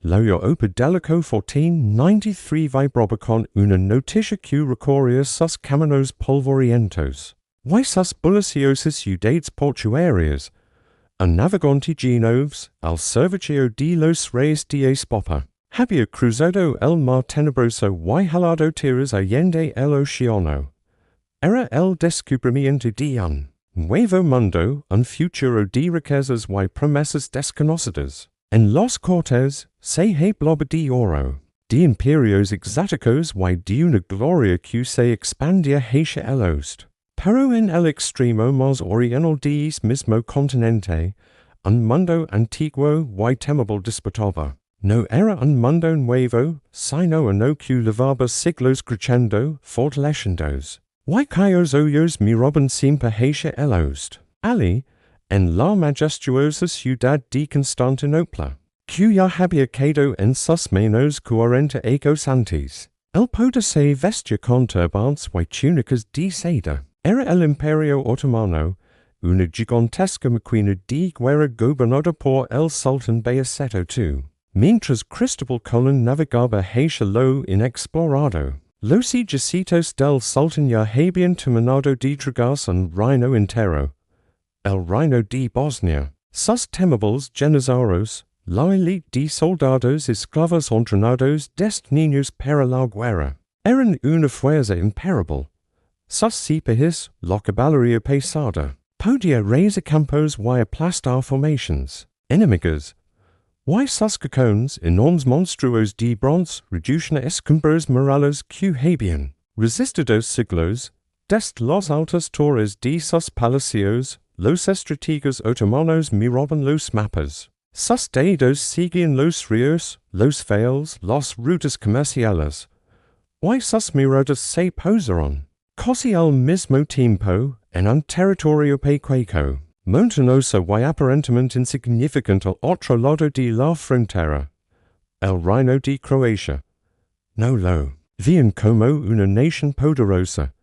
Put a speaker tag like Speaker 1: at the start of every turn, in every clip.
Speaker 1: Loyo opedelico 1493 vibrobicon una noticia q recoria sus caminos polvorientos. Y sus buliciosis eudades portuarias, a naviganti genoves, al servicio de los reyes dies popa. Había cruzado el mar tenebroso y halado tierras allende el oceano. Era el descubrimiento de un nuevo mundo, un futuro de riquezas y promesas desconocidas. En los cortes se hablaba de oro, de imperios exáticos y de una gloria que se expandía hacia el oeste. Pero en el extremo más oriental de ese mismo continente, un mundo antiguo y temible disputaba. No era un mundo nuevo, sino uno que llevaba siglos creciendo, fortaleciéndose. Y cuyos ojos miraban siempre hacia el oeste. Ali, en la majestuosa ciudad de Constantinopla, cuya había quedado en sus manos 40 años antes. El poder se vestía con turbans y túnicas de seda. Era el Imperio Otomano, una gigantesca máquina de guerra gobernada por el Sultán Solimán II. Mientras Cristóbal Colón navegaba hacia lo inexplorado, los ejércitos del Sultán ya habían terminado de tragarse un reino entero, el reino de Bosnia. Sus temibles janissaros, la élite de soldados esclavos entrenados desde niños para la guerra, eran una fuerza imparable. Sus cipajes, la caballería pesada, podía razer campos y aplastar formaciones enemigas. Y sus cacones, enormes monstruos de bronce, reducen a escombros murallas que habían resistido siglos. Desde las altas torres de sus palacios, los estrategos otomanos miraban los mapas. Sus dedos seguían los ríos, los fails, las rutas comerciales. Y sus miradas se posaron, casi al mismo tiempo, en un territorio pequeño, montañoso y aparentemente insignificante al otro lado de la frontera, el reino de Croacia. No lo veían como una nación poderosa.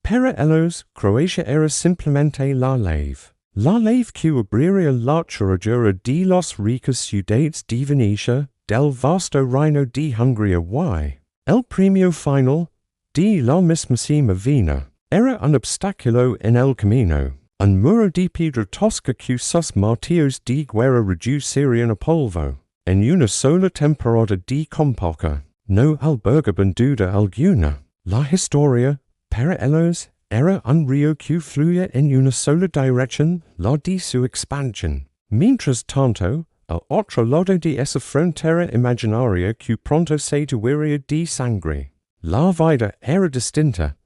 Speaker 1: Para ellos, Croacia era simplemente la lave que abriría la cerradura de las ricas ciudades de Venecia, del vasto reino de Hungría y el premio final de la mismísima Viena. Era un obstáculo en el camino, un muro de piedra tosca que sus martillos de guerra reducirían a polvo. En una sola temporada de compoca, no albergaban duda alguna. La historia, para ellos, era un río que fluía en una sola dirección, la de su expansión. Mientras tanto, al otro lado de esa frontera imaginaria que pronto se teñiría de sangre, la vida era distinta.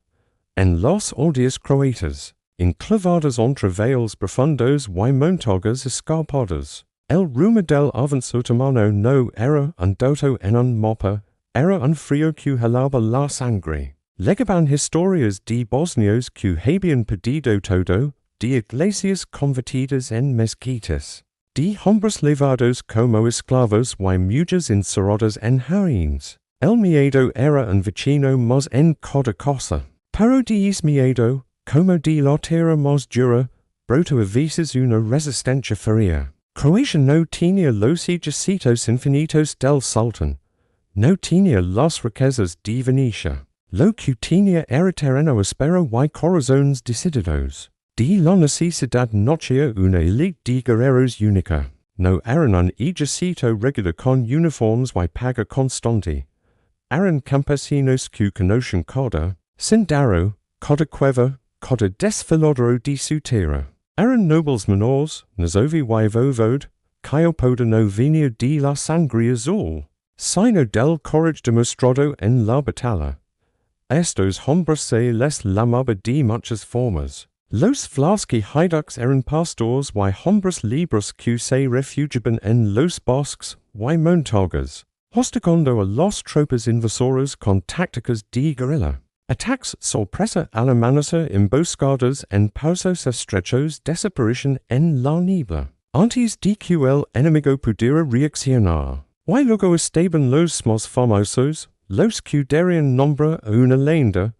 Speaker 1: En las aldeas croatas, enclavadas entre valles profundos y montañas escarpadas, el rumor del avance otomano no era un dato en un mapa, era un frío que helaba la sangre. Legaban historias de bosnios que habían perdido todo, de iglesias convertidas en mezquitas, de hombres levados como esclavos y mujeres encerradas en harems. El miedo era un vecino más en cada cosa. Pero de ese miedo, como de la tierra más dura, brotó a veces una resistencia fría. Croacia no tenía los ejércitos infinitos del sultán, no tenía las riquezas de Venecia. Lo que tenía era terreno áspero y corazones decididos. De la necesidad nacía una élite de guerreros única. No eran un ejército regular con uniformes y paga constante. Eran campesinos que conocían cada sendero, cada cueva, cada desfiladero de su tierra. Eran nobles menores, nazovi y voivode, que poder no venir de la sangre azul, sino del courage demostrado en la batalla. Estos hombres se les llamaba de muchas formas. Los flasky hidux eran pastores y hombres libres que se refugiaban en los bosques y montañas, hostigando a las tropas invasoras con tácticas de guerrilla. Ataques sorpresa a la amenaza, emboscadas en pasos estrechos, desaparición en la niebla. Antes de que el enemigo pudiera reaccionar. Y luego estaban los más famosos, los que darían nombre a una leyenda,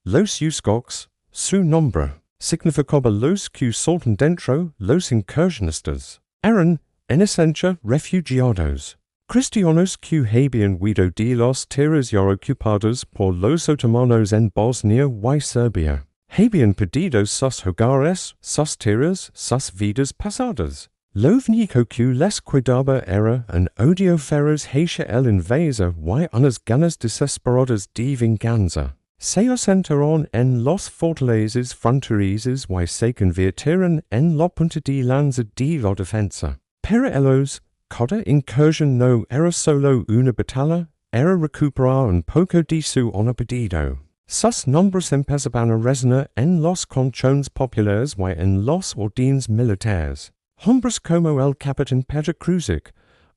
Speaker 1: los Uskoks, su nombre significaba los que saltan dentro, los incursionistas. Eran, en esencia, refugiados. Cristianos que habían huido de los tierras ya ocupados por los otomanos en Bosnia y Serbia. Habían perdido sus hogares, sus tierras, sus vidas pasadas. Lo único que les quedaba era un odio feroz hacia el invasor y unas ganas desesperadas de venganza. Se asentaron en los fortalezas fronterizas y se convirtieron en la punta de lanza de la defensa. Pero ellos, cada incursión no era solo una batalla, era recuperar un poco de su honor perdido. Sus nombres empezaban a resonar en los canciones populares y en los órdenes militares. Hombres como el capitán Pedro Kruzik,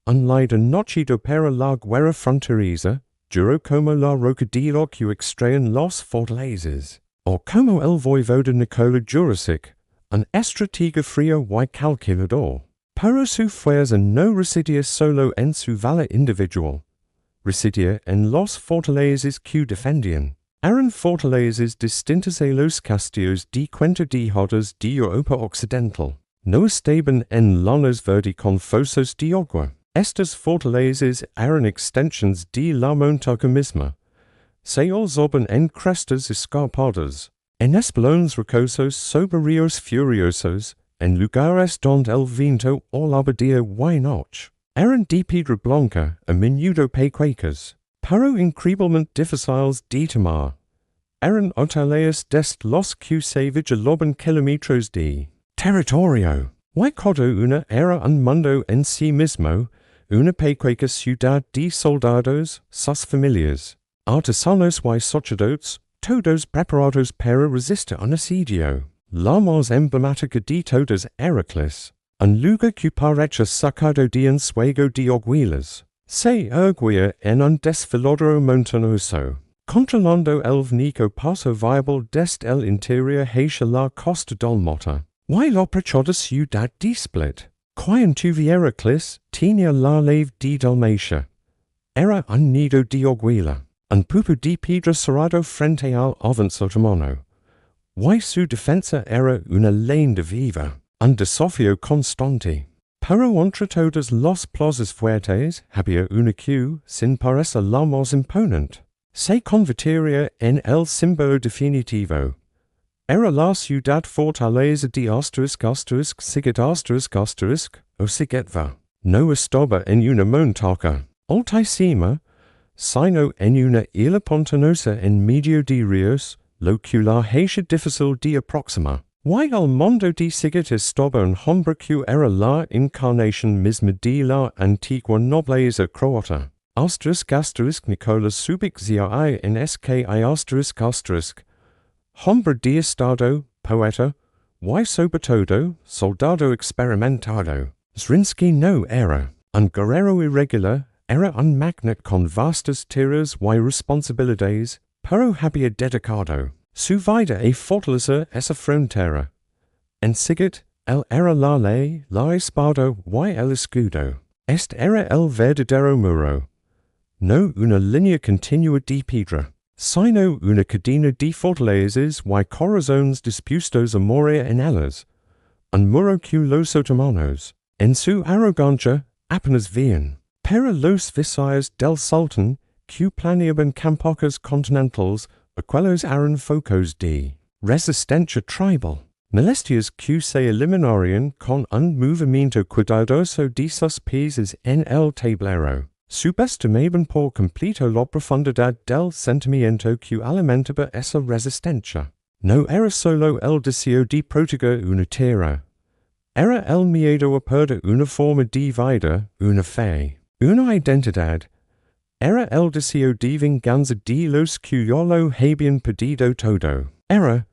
Speaker 1: un líder nacido para la guerra fronteriza, duro como la roca de la que extraen los fortalezas. O como el voivoda Nikola Šubić, un estratega frío y calculador. Pero su fuerza no residía solo en su valor individual, residía en los fortalezas que defendían. Eran fortalezas distintas a los castillos de cuenta de hadas de Europa Occidental. No estaban en lanas verdes con fosos de agua. Estas fortalezas eran extensiones de la montaña misma. Se alzaban en crestas escarpadas, en espolones rocosos sobre ríos furiosos, en lugares donde el viento olaba día y noche. Eran de piedra blanca a menudo pequeñas, pero increíblemente difíciles de tomar. Eran hoteles desde los que se vigilaban kilómetros de territorio. Y cada una era un mundo en sí mismo, una pequeña ciudad de soldados, sus familias, artesanos y sacerdotes, todos preparados para resistir un asedio. La más emblemática de todas Heracles, un lugar que parece sacado de un juego de aguilas, se erguía en un desfiladero montañoso, controlando el único paso viable desde el interior hacia la costa dalmata. Y la preciosa ciudad de Split, quien tuviera Heracles, tenía la ley de Dalmacia. Era un nido de aguila, un pupo de piedra cerrado frente al avance otomano. Y su defensa era una leyenda viva, un desafío constante. Pero entre todas las plazas fuertes había una que, sin parecer la más imponente, se convertiría en el símbolo definitivo. Era la ciudad fortaleza de Siget o Sigetva. No estaba en una montaña altísima, sino en una isla pantanosa en medio de ríos, lo que la hacía difícil de aproximar. Y el mundo de Siget estaba un hombre que era la encarnación misma de la antigua nobleza croata. Nikola Šubić Zrinski, hombre de estado, poeta, y sobre todo, soldado experimentado. Zrinski no era un guerrero irregular, era un magnate con vastas tierras y responsabilidades, pero había dedicado su vida a fortaleza esa frontera. En Siget, él era la ley, la espada y el escudo. Este era el verdadero muro. No una línea continua de piedra, sino una cadena de fortalezas y corazones dispuestos a morir en ellas. Un muro que los otomanos, en su arrogancia, apenas veían. Pero los visaires del sultán, que planeaban campos continentales, aquellos eran focos de resistencia tribal. Molestias que se eliminarían con un movimiento cuidadoso de sus pies en el tablero. Subestimaban por completo la profundidad del sentimiento que alimentaba esa resistencia. No era solo el deseo de proteger una tierra. Era el miedo a perder una forma de vida, una fe, una identidad. Era el deseo de venganza de los que ya lo habían perdido todo. Era,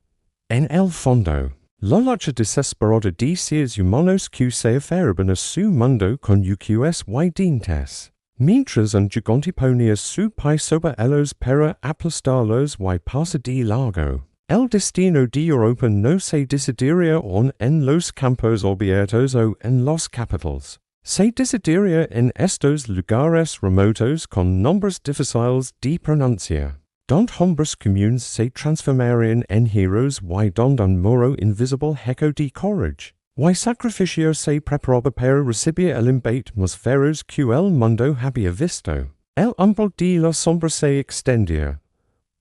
Speaker 1: en el fondo, la lucha desesperada de seres humanos que se aferraban a su mundo con uqs y dientes. Mientras un gigante ponía su pie sobre ellos para aplastarlos y pasar de largo. El destino de Europa no se decidiría aún en los campos abiertos o en las capitales. Se decidiría en estos lugares remotos con nombres difíciles de pronunciar, donde hombres comunes se transformarían en heroes y donde un muro invisible eco de courage. Y sacrificio se preparaba para recibir el embate mosferos que el mundo había visto. El umbral de la sombra se extendía.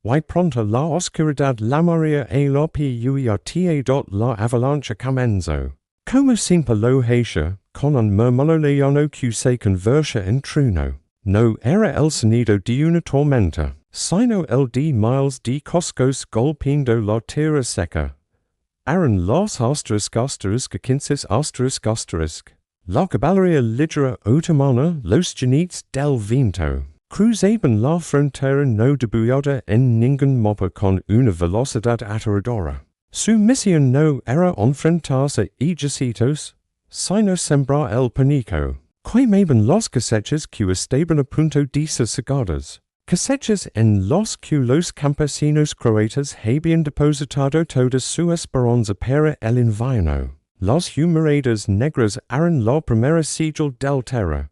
Speaker 1: Y pronto la oscuridad la maria e la puerta la avalancha comenzó. Como siempre lo hacía, con un murmullo lejano que se convertía en trueno. No era el sonido de una tormenta, sino el de miles de coscos golpeando la tierra seca. Eran los quinces la caballería ligera otomana, los jinetes del viento. Cruzaban la frontera no debullada en ningún mapa con una velocidad aterradora. Su misión no era enfrentarse a ejércitos, sino sembrar el pánico. Quemaban los cosechas que estaban a punto de ser cegadas. Cosechas en los que los campesinos croatas habían depositado toda su esperanza para el invierno. Las humoradas negras eran la primera sigil del terror.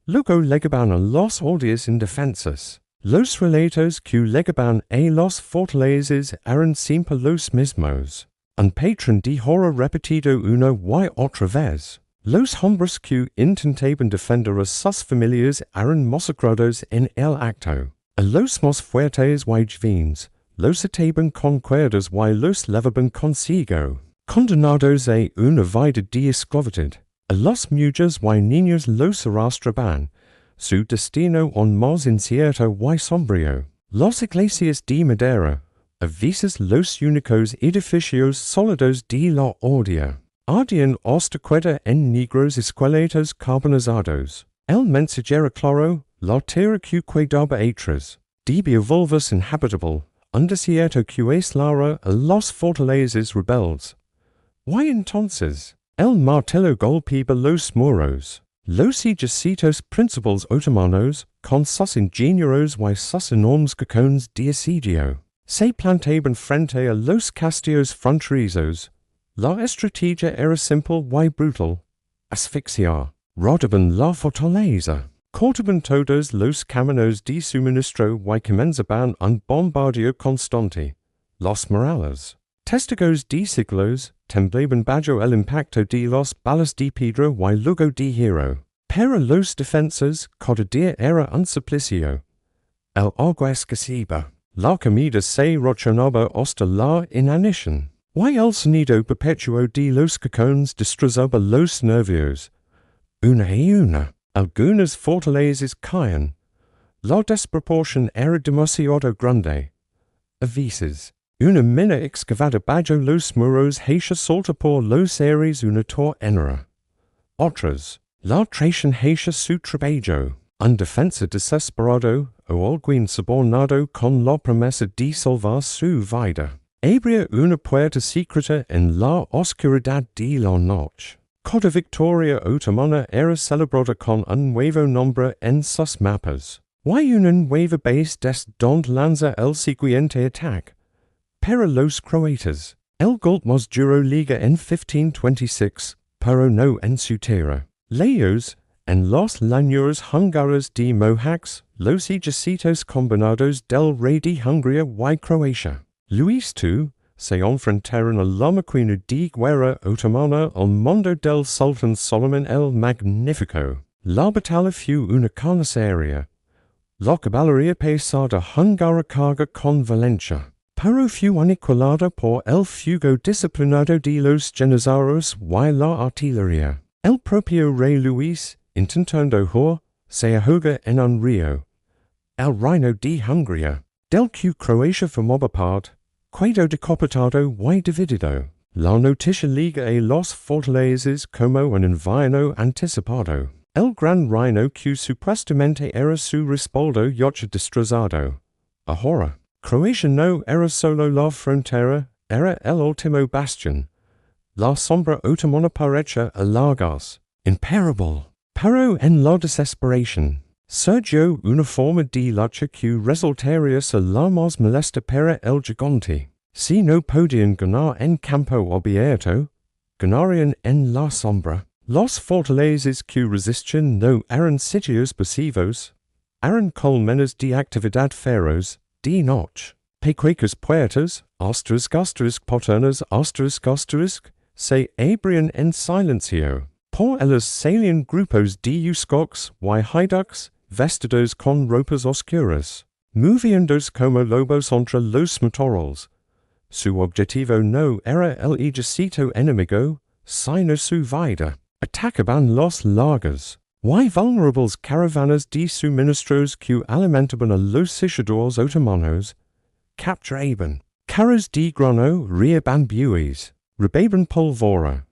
Speaker 1: Luego llegaban a los aldeas indefensas. Los relatos que llegaban a las fortalezas eran siempre los mismos. Un patrón de horror repetido una y otra vez. Los hombres que intentaban defender a sus familias eran masacrados en el acto. A los más fuertes y jóvenes, los ataban con cuerdas y los llevaban consigo. Condenados a una vida de esclavitud. A las mujeres y niños los arrastraban, su destino aún más incierto y sombrío. Las iglesias de madera, a veces los únicos edificios sólidos de la aldea. Ardían hasta quedar en negros esqueletos carbonizados. El mensajero claro, la tierra que quedaba atrás, debía volverse inhabitable, un desierto que aislara a las fortalezas rebeldes. Y entonces, el martillo golpeaba los muros. Los ejércitos principales otomanos, con sus ingenieros y sus enormes cacones de asedio, se plantaban frente a los castillos fronterizos. La estrategia era simple y brutal. Asfixiar. Rodaban la fortaleza. Cortaban todos los caminos de suministro y comenzaban un bombardeo constante. Las murallas. Testigos de siglos, temblaban bajo el impacto de las balas de piedra y luego de hierro. Para los defensores, cada día era un suplicio. El agua escaseba. La comida se rochanaba hasta la inanición. Y el sonido perpetuo de los cacones destrozaba los nervios. Una y una, algunas fortalezas caían. La desproporción era demasiado grande. A veces, una mina excavada bajo los muros hacía saltar por los aires una torre entera. Otras, la traición hacía su trabajo. Un defensa desesperado o alguien sobornado con la promesa de salvar su vida. Abría una puerta secreta en la oscuridad de la noche. Cada victoria otomana era celebrada con un nuevo nombre en sus mapas. Y una nueva base desde donde lanza el siguiente ataque. Para los croatas, el golpe más duro liga en 1526, pero no en su tierra. Lejos, en las llanuras húngaras de Mohacs, los ejércitos combinados del rey de Hungría y Croacia. Luis II, se enfrentaron a la máquina de guerra otomana al mundo del Sultán Solimán el Magnífico. La batalla fue una carnicería. La caballería pesada húngara carga con violencia, pero fue aniquilada por el fuego disciplinado de los janízaros y la artillería. El propio rey Luis, intentando huir, se ahoga en un río. El reino de Hungría, del que Croacia formaba parte, quedó decapitado y dividido. La noticia liga a las fortalezas como un invierno anticipado. El gran reino que supuestamente era su respaldo yace destrozado. Ahora, Croacia no era solo la frontera, era el último bastión. La sombra otomana parecía alargarse, imparable. Pero en la desesperación, surgió una forma de lucha que resultaría ser la más molesta para el gigante. Si no podían ganar en campo abierto, ganarían en la sombra. Las fortalezas que resistían no eran sitios pasivos, eran colmenas de actividad feroz, de noche. Pequeñas puertas, paternas, se abrian en silencio, por ellos salían grupos de uscox y hidux, vestidos con ropas oscuras, moviéndose como lobos entre los matorrales. Su objetivo no era el ejército enemigo, sino su vida. Atacaban los lagos y vulnerables caravanas de suministros que alimentaban a los sitiadores otomanos, capturaban carros de grano, riaban bueyes, robaban pólvora.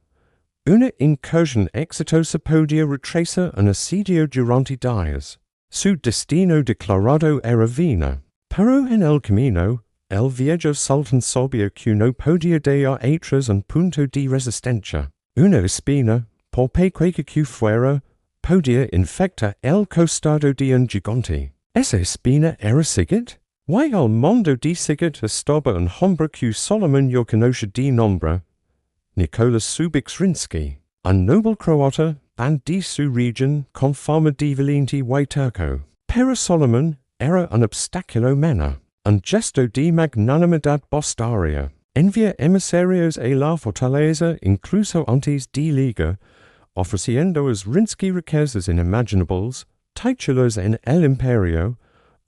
Speaker 1: Una incursión exitosa podía retrasar un asedio durante días. Su destino declarado era Viena, pero en el camino, el viejo sultán sabía que no podía dar atrás un punto de resistencia. Una espina, por pequeña que fuera, podía infectar el costado de un gigante. Esa espina era Sigurd? Y el mundo de Sigurd estaba un hombre que solamente yo conozco de nombre, Nikola Šubić Zrinski, un noble croata, and de su región con fama de valiente y turco. Pero Solomon era un obstáculo menor, un gesto de magnanimidad bostaria. Envía emisarios a la fortaleza incluso antes de liga, ofreciendo a Zrinski riquezas inimaginables, títulos en el Imperio,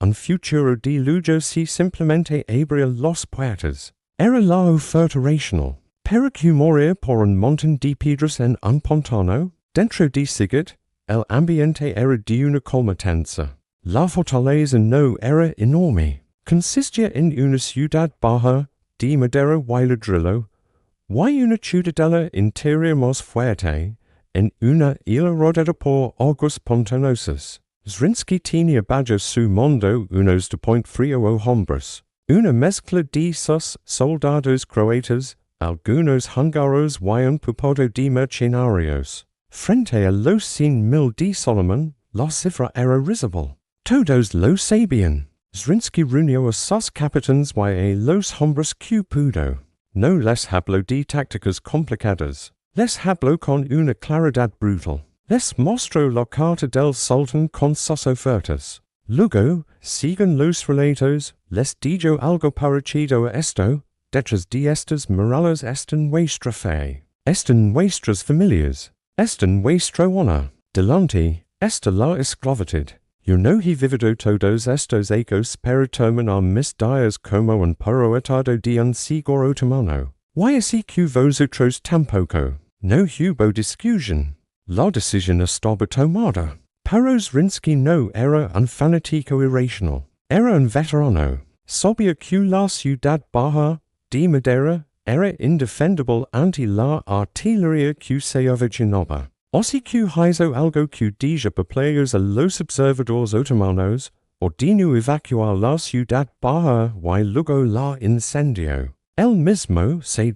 Speaker 1: un futuro de lujo si simplemente abría las puertas. Era la oferta racional, pero que moría por un montón de piedras en un pantano. Dentro de Sigurd, el ambiente era de una calma tensa. La fortaleza no era enorme. Consistía en una ciudad baja, de madera y ladrillo, y una ciudadela interior más fuerte, en una isla rodeada por aguas pantanosas. Zrinski tenía bajo su mundo unos de point frío o hombres, una mezcla de sus soldados croatas, algunos húngaros y un puñado de mercenarios. Frente a los 100,000 de Solomon, la cifra era risible. Todos lo sabían. Zrinski reunió a sus capitanes y a los hombres que pudo. No les habló de tácticas complicadas. Les habló con una claridad brutal. Les mostró la carta del sultán con sus ofertas. Luego, según los relatos, les dijo algo parecido a esto: detrás de estas murallas están vuestra fe, están vuestras familias, están vuestra honor. Delante está la esclavitud. Yo no he vivido todos estos ecos para terminar mis días como un perroatado de un siglo otomano. Y así que vosotros tampoco. No hubo discusión. La decisión estaba tomada. Pero Zrinski no era un fanático irracional. Era un veterano. Sabía que la ciudad baja, de madera, era indefendible ante la artillería que se avecinaba. Así que hizo algo que deja perplejos a los observadores otomanos, ordenó evacuar la ciudad baja y luego la incendió. Él mismo se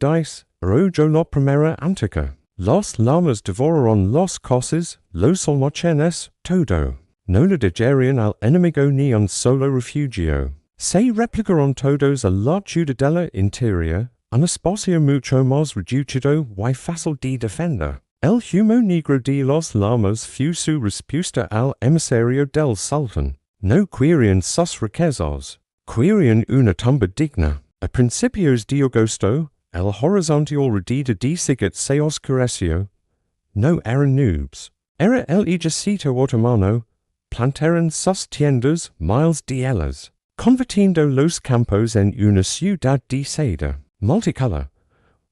Speaker 1: arrojó la primera antica. Las llamas devoraron las casas, los almacenes, todo. No le dejaron al enemigo ni un solo refugio. Se replicaron todos a la ciudadela interior, un espacio mucho más reducido y fácil de defender. El humo negro de las llamas fue su respuesta al emisario del sultán. No querían sus riquezas, querían una tumba digna. A principios de agosto, el horizonte alrededor de Sigurd se oscureció. No eran nubes. Era el ejército otomano. Plantaron sus tiendas miles de ellas, convirtiendo los campos en una ciudad de seda, multicolor.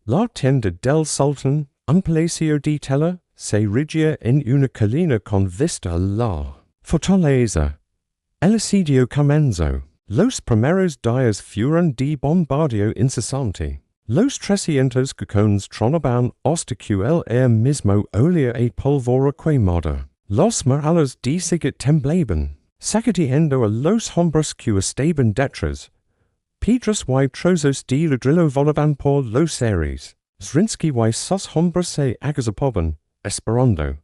Speaker 1: La tienda del sultán, un palacio de tela, se erigía en una colina con vista a la fortaleza. El asedio comenzó. Los primeros días fueron de bombardeo incesante. Los 300 cacones tronaban hasta que el aire mismo olía a pólvora quemada. Las murallas de Sigurd temblaban, sacudiendo a los hombres que estaban detrás. Piedras y trozos de ladrillo volaban por los aires. Zrinski y sus hombres se agazapaban, esperando.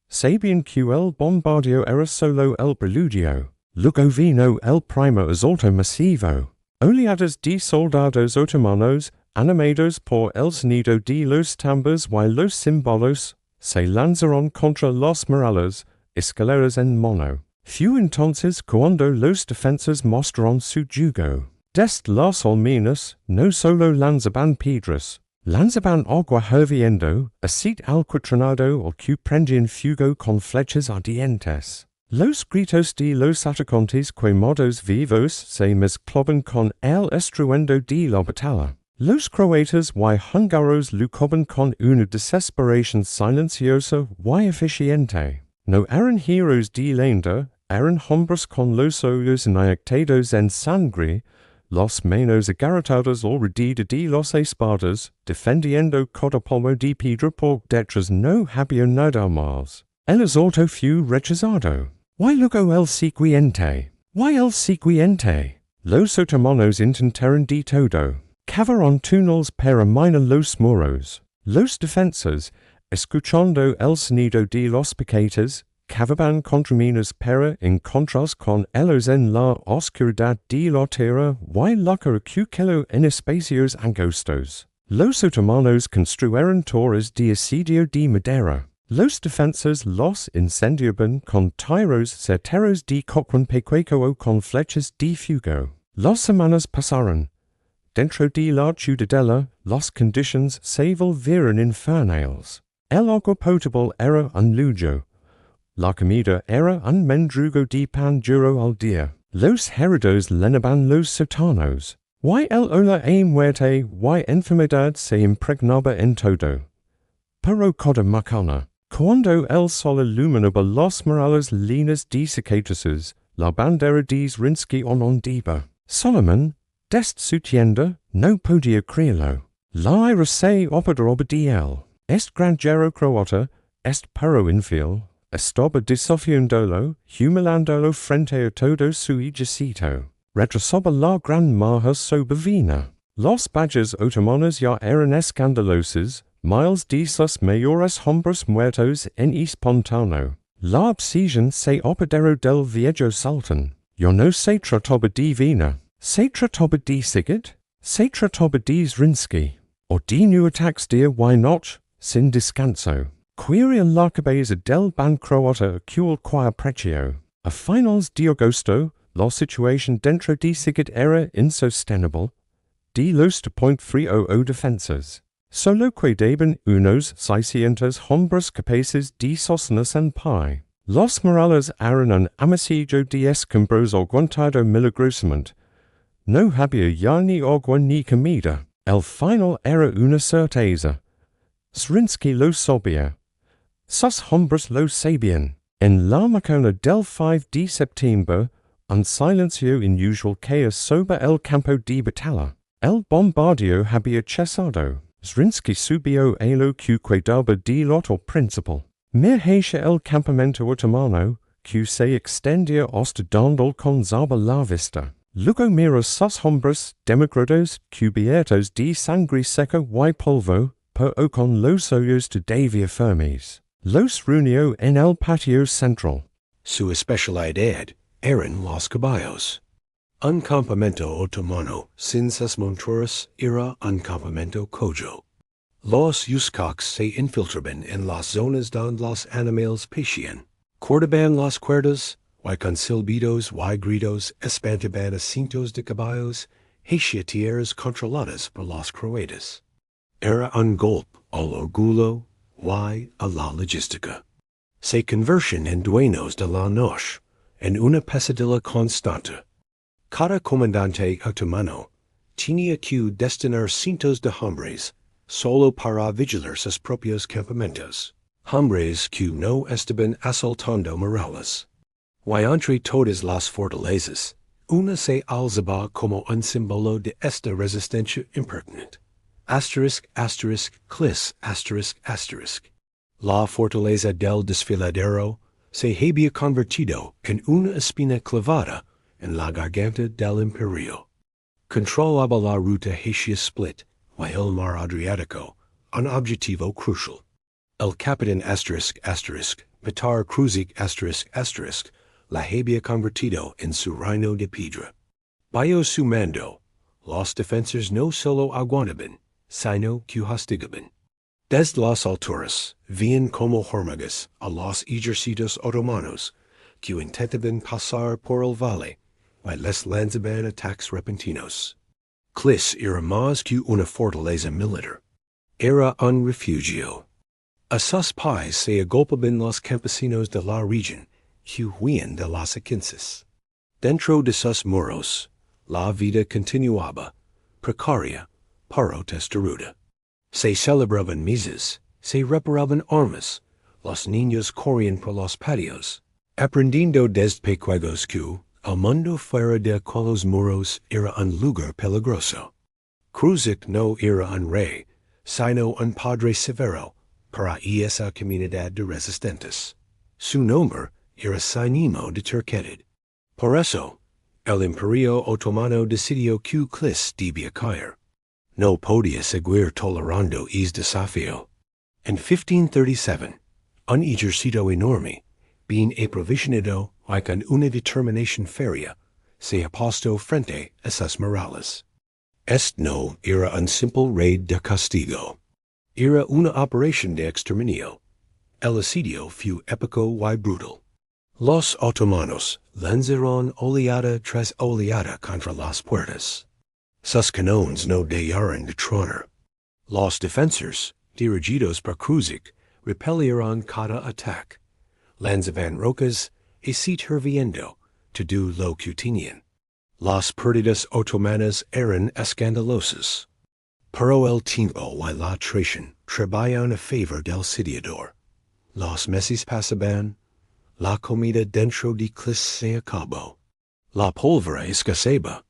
Speaker 1: Sabían que el bombardeo era solo el preludio. Luego vino el primer asalto masivo. Oleadas de soldados otomanos, animados por el sonido de los tambores y los címbalos, se lanzaron contra las murallas, escaleras en mano. Fue entonces cuando los defensores mostraron su yugo. Desde las almenas, no solo lanzaban piedras, Lanzaban agua hirviendo, acid al quatronado o que prendían fuego con flechas ardientes. Los gritos de los atacantes que modos vivos se mezclaban con el estruendo de la batalla. Los croatas y húngaros luchaban con una desesperación silenciosa y eficiente. No eran heroes de leyenda, eran hombres con los ojos inyectados en sangre, los manos agarrotados already de los espadas, defendiendo cada palmo de piedra por detrás no había nada más. El asalto fue rechazado. ¿Y luego el siguiente? ¿Y el siguiente? Los otomanos intentaron de todo. Cavaron túneles para minar los muros. Los defensas, escuchando el sonido de los piquetes, cavaban contraminas para encontrarse con ellos en la oscuridad de la tierra y locker aquello en espacios angostos. Los otomanos construyeron torres de asedio de madera. Los defensas los incendiaban con tiros certeros de cocuan pequeño o con flechas de fuego. Las semanas pasaron. Dentro de la ciudadela, las conditions se volvieron infernales. El agua potable era un lujo. La comida era un mendrugo de pan duro al día. Los heridos lenaban los sotanos. Y el ola e muerte y enfermedad se impregnaba en todo. Pero cada macana. Cuando el sol iluminaba las murallas líneas de cicatrices, la bandera de Zrinski onondiba. Solomon, dest su tienda, no podía creerlo. La ira se apoderaba de él. Est granjero croata, est pero infiel, estaba desafiándolo, humilándolo frente a todo su ejército. Retrasaba la gran maja sobre Viena. Los badges otomanos ya eran escandalosos, miles de sus mayores hombres muertos en pantano. La obsesión se apoderó del viejo sultán. Ya no se trataba de Viena. Se trataba de Sigurd, se trataba de Zrinski, o de new attacks de y noche, sin descanso. Quería la cabeza del ban croata aquel quia precio. A finales de agosto, la situación dentro de Sigurd era insostenible. De los .30 defensas. Solo quedaban unos 600 hombres capaces de sostenerse en pie. Los murallas eran un amasillo de escombros aguantado milagrosamente. No había ya ni agua ni comida. El final era una certeza. Zrinski lo sabía. Sus hombres lo sabían. En la mañana del 5 de septiembre, un silencio inusual caía sobre el campo de batalla. El bombardeo había cesado. Zrinski subió a lo que quedaba de loto principal. Mirase el campamento otomano, que se extendía hasta donde comenzaba la vista. Luego miró sus hombres demacrados, cubiertos de sangre seca y polvo, pero con los ojos todavía firmes. Los reunió en el patio central.
Speaker 2: Su especialidad eran los caballos. Un campamento otomano sin sus monturas era un campamento cojo. Los Yuskoks se infiltraban en las zonas donde los animales pasían. Cortaban las cuerdas, y con silbidos y gritos espantaban a cientos de caballos, hacia tierras controladas por los croatas. Era un golpe al orgullo y a la logística. Se convertían en dueños de la noche, en una pesadilla constante. Cada comandante otomano tenía que destinar cientos de hombres solo para vigilar sus propios campamentos. Hombres que no estaban asaltando murallas. Y entre todas las fortalezas, una se alzaba como un símbolo de esta resistencia impertinente. Asterisk, asterisk, clis, asterisk, asterisk. La fortaleza del desfiladero se había convertido en una espina clavada en la garganta del Imperio. Controlaba la ruta hacia Split y el mar Adriático, un objetivo crucial. El capitán asterisk, asterisk, Petar Kruzik asterisk, asterisk, la había convertido en su reino de piedra. Bajo su mando, los defensores no solo aguantaban, sino que hostigaban. Desde las alturas, vían como hormigas a los ejércitos otomanos que intentaban pasar por el valle y les lanzaban ataques repentinos. Clis era más que una fortaleza militar. Era un refugio. A sus pies se agolpaban los campesinos de la región, que huían de las aquenses. Dentro de sus muros, la vida continuaba, precaria, paro testaruda. Se celebraban misas, se reparaban armas, los niños corrían por los patios, aprendiendo desde pequeños que el mundo fuera de aquellos muros era un lugar peligroso. Cruzic no era un rey, sino un padre severo para esa comunidad de resistentes. Su nombre era sinónimo de Turquetid. Por eso, el Imperio Otomano decidió que Clis debía caer. No podía seguir tolerando ese desafío. En 1537, un ejército enorme, bien aprovisionado y con una determinación férrea, se apostó frente a sus murallas. Este no era un simple raid de castigo. Era una operación de exterminio. El asedio fue épico y brutal. Los otomanos lanzaron oleada tras oleada contra las puertas. Sus canones no dejaron de tronar. Los defensores, dirigidos por Cruzic, repelieron cada ataque. Lanzaban rocas y se hirviendo, todo lo que tenían. Las pérdidas otomanas eran escandalosas. Pero el tiempo y la traición trabajan a favor del sitiador. Los meses pasaban, la comida dentro de Clis se acabó. La pólvora escaseaba.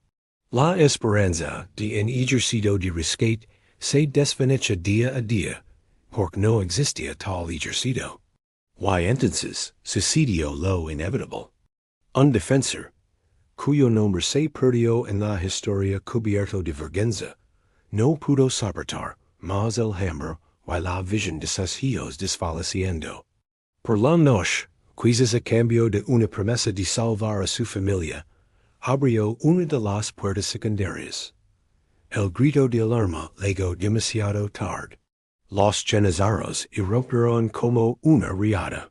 Speaker 2: La esperanza de un ejército de rescate se desvanecía día a día, porque no existía tal ejército. Y entonces sucedió lo inevitable. Un defensor, cuyo nombre se perdió en la historia cubierto de vergüenza, no pudo soportar más el hambre y la visión de sus hijos desfalleciendo. Por la noche, quizás a cambio de una promesa de salvar a su familia, abrió una de las puertas secundarias. El grito de alarma llegó demasiado tarde. Los janizaros irrumpieron como una riada.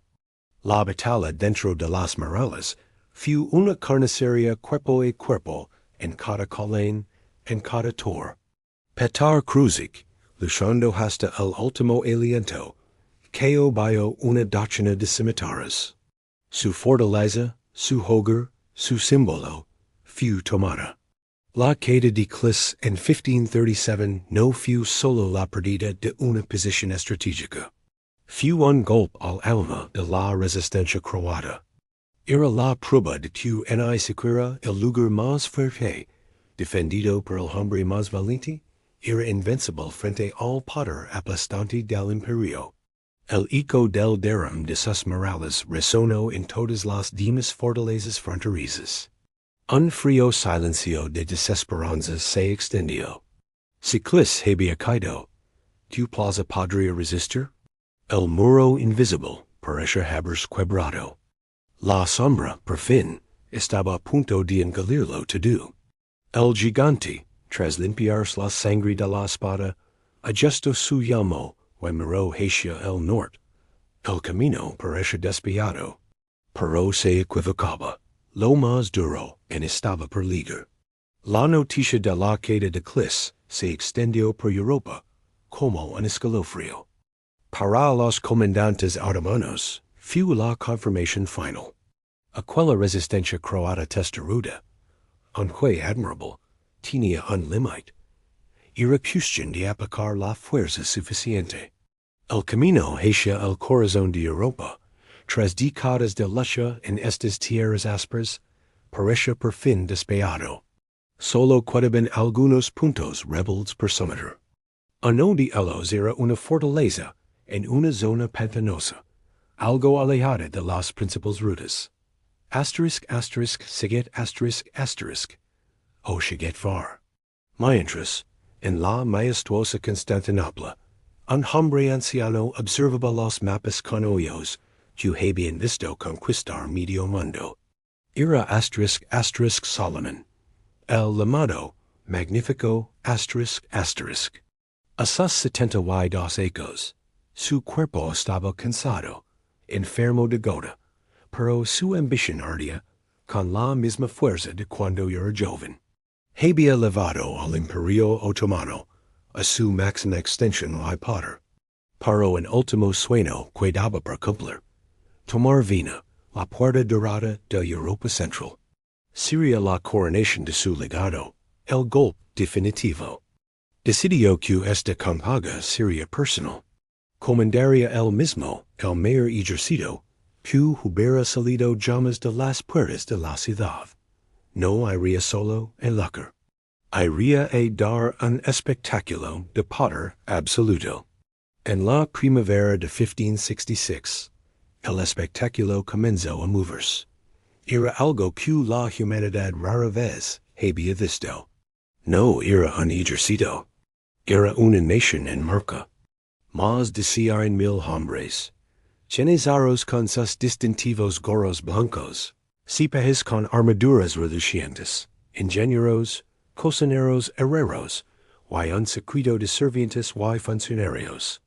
Speaker 2: La batalla dentro de las murallas fue una carnicería cuerpo a cuerpo en cada colén, en cada tor. Petar Cruzic, luchando hasta el último aliento, cayó bajo una docena de cimitarras. Su fortaleza, su hogar, su símbolo, fue tomada. La caída de Clis en 1537 no fue solo la pérdida de una posición estratégica. Fue un golpe al alma de la resistencia croata. Era la prueba de que en siquiera el lugar más fuerte, defendido por el hombre más valiente, era invencible frente al poder aplastante del Imperio. El eco del derrum de sus murallas resonó en todas las demás fortalezas fronterizas. Un frío silencio de desesperanza se extendió. Si Clis había caído, ¿tu plaza podría resistir? El muro invisible parecía haberse quebrado. La sombra, por fin, estaba a punto de engulirlo todo. El gigante, tras limpiarse la sangre de la espada, ajustó su yelmo y miró hacia el norte. El camino parecía desviado, pero se equivocaba. Lo más duro en estaba por llegar. La noticia de la caída de Clis se extendió por Europa como un escalofrío. Para los comandantes otomanos fue la confirmación final. Aquella resistencia croata testaruda, aunque admirable, tenía un límite. Era cuestión de aplicar la fuerza suficiente. El camino hacia el corazón de Europa, tras décadas de lucha en estas tierras ásperas, parecía por fin despejado. Solo quedaban algunos puntos rebeldes por someter. Uno de ellos era una fortaleza en una zona pantanosa, algo alejada de las principales rutas. Siget o Shiget far. Mientras, en la majestuosa Constantinopla, un hombre anciano observaba los mapas con ojos que habían visto conquistar medio mundo. Era Solomon, el llamado Magnífico ***. A sus 72 años, su cuerpo estaba cansado, enfermo de gota, pero su ambición ardía con la misma fuerza de cuando era joven. Había levado al Imperio Otomano a su maxima extension la potter. Paro en ultimo sueno quedaba per cumplir. Tomar Viena, la puerta dorada de Europa Central. Sería la coronación de su legado, el golpe definitivo. Decidió que esta campaña sería personal. Comandaría el mismo, el mayor ejercido, que hubiera salido llamas de las puertas de la ciudad. No iría solo el lugar. Iría a dar un espectáculo de poder absoluto. En la primavera de 1566, el espectáculo comenzó a moverse. Era algo que la humanidad rara vez había visto. No era un ejercicio. Era una nación en marcha. Más de 100,000 hombres. Llenizados con sus distintivos gorros blancos. Cipajes con armaduras relucientes. Ingenieros, cocineros, herreros, y un secreto de sirvientes y funcionarios.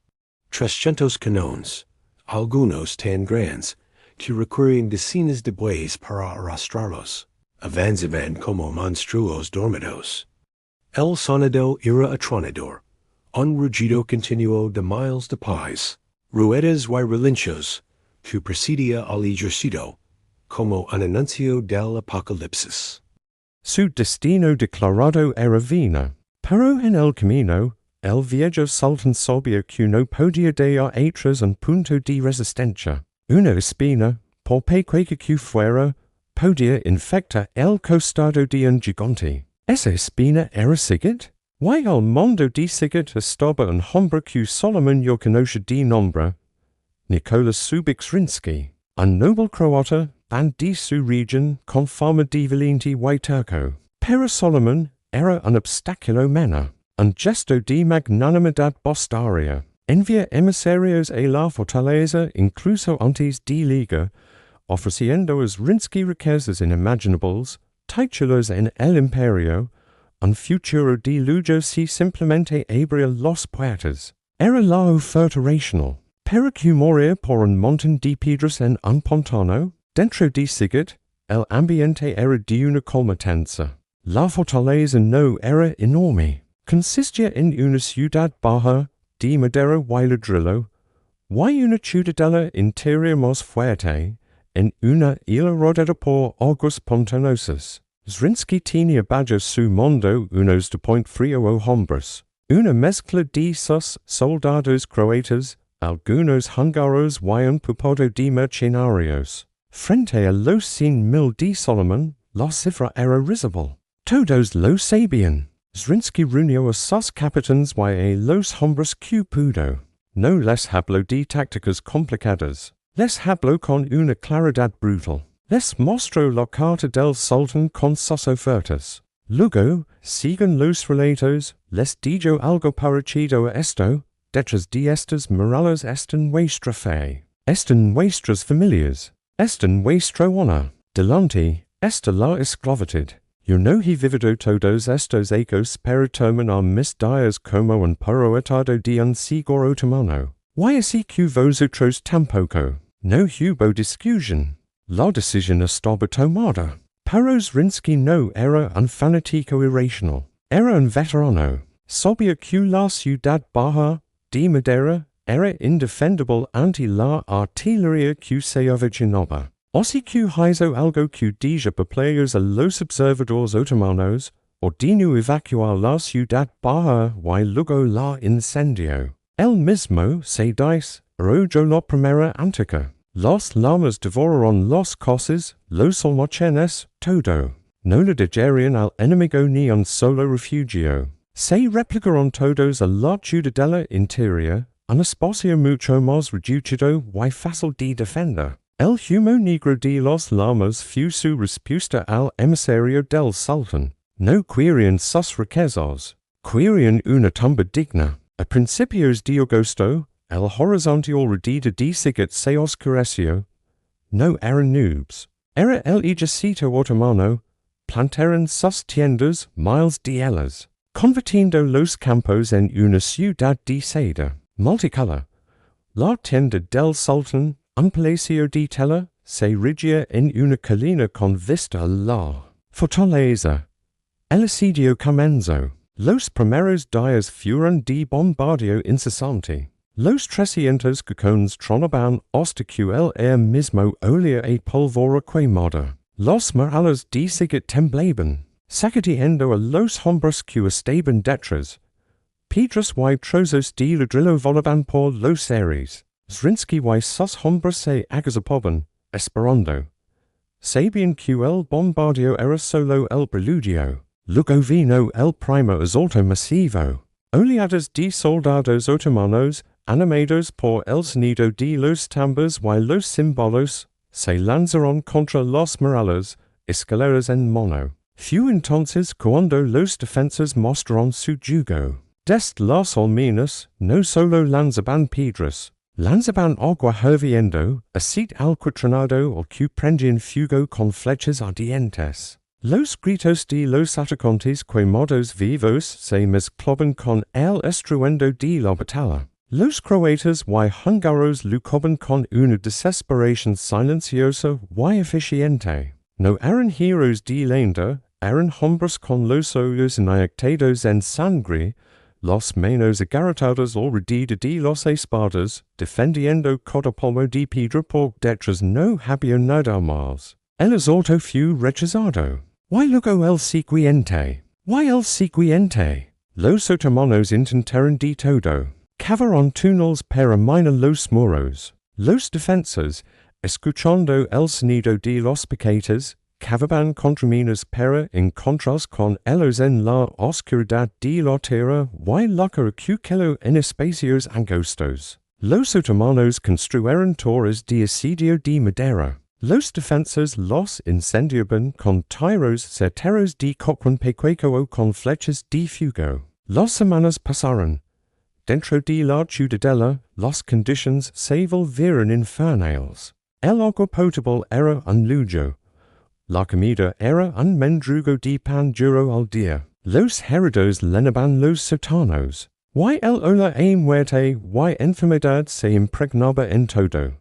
Speaker 2: 300 canones, algunos tan grandes, que requieren decenas de bueyes para arrastrarlos. Avanzaban como monstruos dormidos. El sonido era atronador, un rugido continuo de miles de paz, ruedas y relinchos, que precedía al ejercicio, como un anuncio del apocalipsis.
Speaker 1: Su destino declarado era Viena, pero en el camino, el viejo sultán sabía que no podía dar atrás un punto de resistencia. Una espina, por pequeña que fuera, podía infectar el costado de un gigante. Esa espina era Sigurd? Why al mundo de Sigurd estaba un hombre que Solomon yo conoce de nombre, Nikola Šubić Zrinski, un noble croata, and de su región con fama de valiente y turco. Pero Solomon era un obstáculo menor, un gesto de magnanimidad bostaria. Envía emisarios a la fortaleza incluso antes de liga, ofreciendo a Zrinski riquezas inimaginables, títulos en el Imperio, un futuro de lujo si simplemente abría las puertas. Era la oferta racional, pero que moría por un montón de piedras en un pantano. Dentro de Sigurd, el ambiente era de una calma tensa. La fortaleza no era enorme. Consistía en una ciudad baja, de madera y ladrillo, y una ciudadela interior más fuerte, en una isla rodeada por aguas pantanosas. Zrinski tenía bajo su mundo unos de point frío o hombres, una mezcla de sus soldados croatas, algunos húngaros y un puñado de mercenarios. Frente a los 100,000 de Solomon, la cifra era risible. Todos lo sabían. Zrinski reunió a sus capitanes y a los hombres que pudo. No les habló de tácticas complicadas. Les habló con una claridad brutal. Les mostró la carta del sultán con sus ofertas. Luego, según los relatos, les dijo algo parecido a esto: detrás de estas murallas están vuestra fe, están vuestras familias, están vuestra honor. Delante está la esclavitud. Yo no he vivido todos estos ecos para terminar mis días como un perro de un señor otomano. Y así que vosotros tampoco. No hubo discusión. La decisión estaba tomada. Pero Zrinski no era un fanático irracional. Era un veterano. Sabía que la ciudad baja, de madera, era indefendible ante la artillería que se avecinaba. Así que hizo algo que deja perplejos a los observadores otomanos, ordenó evacuar la ciudad baja y luego la incendió. Él mismo se arrojó la primera antica. Las llamas devoraron las casas, los almacenes, todo. No le dejaron al enemigo ni un solo refugio. Se replicaron todos a la ciudadela interior, un espacio mucho más reducido y fácil de defender. El humo negro de las llamas fue su respuesta al emisario del sultán. No querían sus riquezas, querían una tumba digna. A principios de agosto, el horizonte alrededor de Sigurd se oscureció. No eran nubes. Era el ejército otomano. Plantaron sus tiendas miles de ellas, convirtiendo los campos en una ciudad de seda, multicolor. La tienda del sultán, un palacio de tela, se erigía en una colina con vista a la fortaleza. El asedio comenzó. Los primeros días fueron de bombardio incesante. Los 300 cacones tronaban hasta que el mismo olía a pólvora quemada. Los murallas de sigue temblaban, sacudiendo a los hombres que estaban detrás. Piedras y trozos de ladrillo volaban por los aires. Zrinski y sus hombres se agazapaban, esperando. Sabían que el bombardeo era solo el preludio. Luego vino el primer asalto masivo. Oleadas de soldados otomanos, animados por el sonido de los tambores y los címbalos, se lanzaron contra los murallas, escaleras en mano. Fue entonces cuando los defensores mostraron su yugo. Desde las almenas, no solo lanzaban piedras, lanzaban agua hirviendo, acid alquitranado o que prendían fuego con flechas ardientes. Los gritos de los atacantes quemados vivos se mezclaban con el estruendo de la batalla. Los croatas y húngaros luchaban con una desesperación silenciosa y eficiente. No eran heroes de leyenda, eran hombres con los ojos inyectados en sangre, los manos agarrotados already de las espadas, defendiendo cada palmo de piedra por detrás no había nada más. El asalto fue rechazado. ¿Y luego el siguiente? ¿Y el siguiente? Los otomanos intentaron de todo. Cavaron túneles para minar los muros. Los defensores, escuchando el sonido de los piquetes, cavaban contraminas para encontrarse con ellos en la oscuridad de la tierra y loca aquello en espacios angostos. Los otomanos construyeron torres de asedio de madera. Los defensores los incendiaban con tiros certeros de cochrane pequeño o con flechas de fuego. Las semanas pasaron. Dentro de la ciudadela, las conditions se volvieron infernales. El agua potable era un lujo. La comida era un mendrugo de pan duro al día. Los heridos lenaban los sotanos. Y el olor a muerte y enfermedad se impregnaba en todo.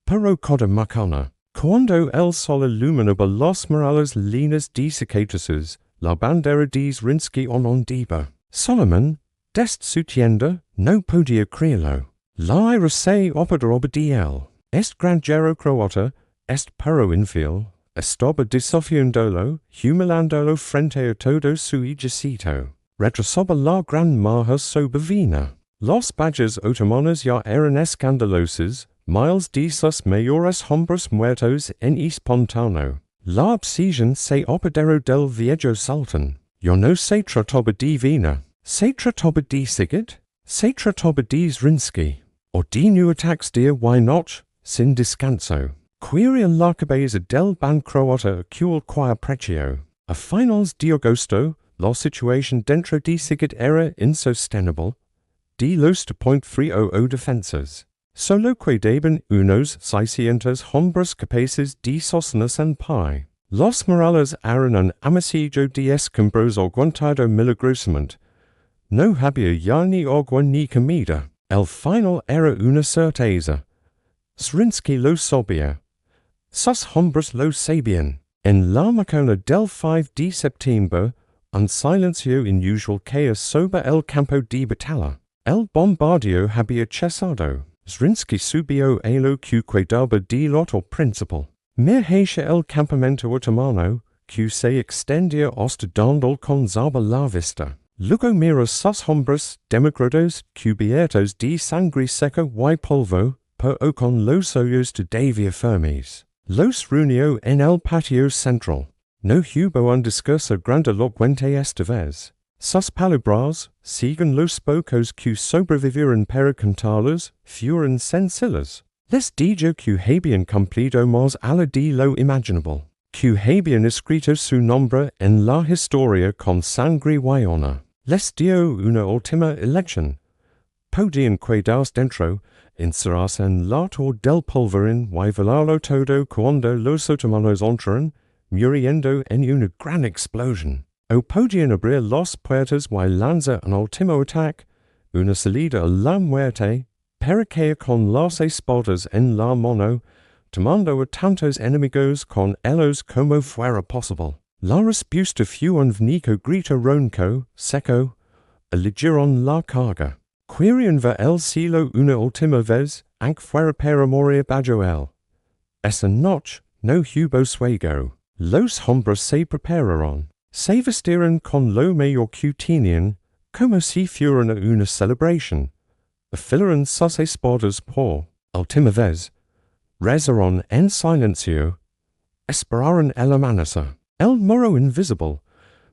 Speaker 1: Pero cada mañana, cuando el sol iluminaba las murallas líneas de cicatrices, la bandera de Zrinski ondeaba. Solimán, desde su tienda, no podía creerlo. La ira se apoderaba de él. Granjero croata, pero infiel, estaba desafiándolo, humilándolo frente a todo su ejército. Retrasaba la gran maja sobre Viena. Los badges otomanos ya eran escandalosos, miles de sus mayores hombres muertos en pantano. La obsesión se apoderó del viejo sultán. Ya no se trataba de Viena. Se trataba de Sigurd, se trataba de Zrinski, o de new attacks día y noche, sin descanso. Quería la cabeza del ban croata aquel cual precio. A finales de agosto, la situación dentro de Sigurd era insostenible. De los .30 defensas. Solo quedaban unos 600 hombres capaces de sostenerse en pie. Los murallas eran un amasillo de escombros aguantado milagrosamente. No había ya ni agua ni comida. El final era una certeza. Zrinski lo sabía. Sus hombres lo sabían. En la mañana del 5 de septiembre, un silencio inusual caía sobre el campo de batalla. El bombardeo había cesado. Zrinski subió a lo que quedaba de loto principal. Mirase el campamento otomano, que se extendía hasta donde alcanzaba la vista. Luego miró sus hombres demacrados, cubiertos de sangre seca y polvo, pero con los ojos todavía firmes. Los reunió en el patio central. No hubo un discurso grandilocuente esta vez. Sus palabras, siguen los pocos que sobrevivieron para contarlos, fueron sencillas. Les dijo que habían cumplido más allá de lo imaginable, que habían escrito su nombre en la historia con sangre y honor. Les dio una última elección. Podían quedarse dentro, encerrarse en la torre del polvorín y volarlo todo cuando los otomanos entraran, muriendo en una gran explosión. O podían abrir las puertas y lanzar un último ataque, una salida a la muerte, para caer con las espadas en la mano, tomando a tantos enemigos con ellos como fuera posible. la respuesta fu un vnico grito ronco, seco, eligiron la carga. Quirion va el cielo una última vez, aunque fuera para morir bajo él. Esa noche no hubo suego. Los hombres se prepararon. Se vestieron con lo mejor que tenían, como si fueran a una celebración. Afilaron sus espadas por última vez. Rezaron en silencio. Esperaron el amanecer. El Muro invisible,